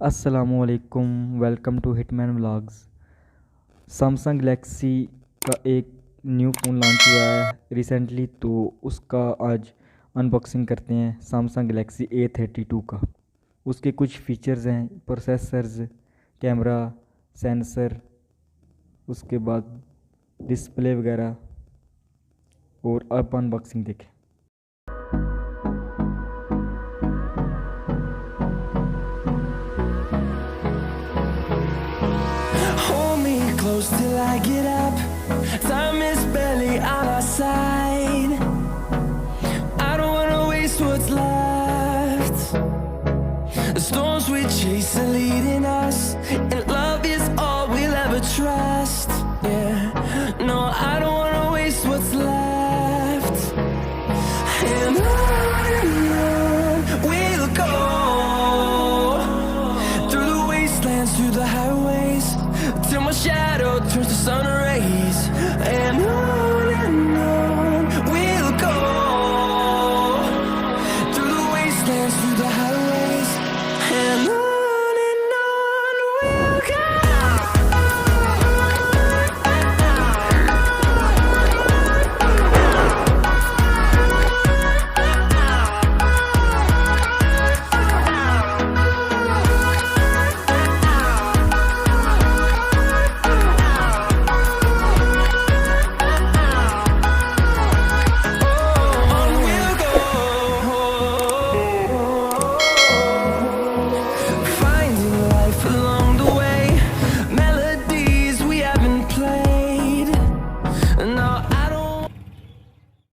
अस्सलामुअलैकुम। Welcome to Hitman vlogs. Samsung Galaxy का एक न्यू फ़ोन लॉन्च हुआ है रिसेंटली, तो उसका आज अनबॉक्सिंग करते हैं। सैमसंग गलेक्सी A32 का उसके कुछ फीचर्स हैं, प्रोसेसर्स, कैमरा, सेंसर, उसके बाद डिस्प्ले वगैरह, और आप अनबॉक्सिंग देखें। Hold me close till I get up. Time is barely on our side. I don't wanna waste what's left. The storms we chase are leading us, and love is all we'll ever trust. Yeah, no, I don't wanna waste what's left. And on we'll go, through the wastelands, through the highways.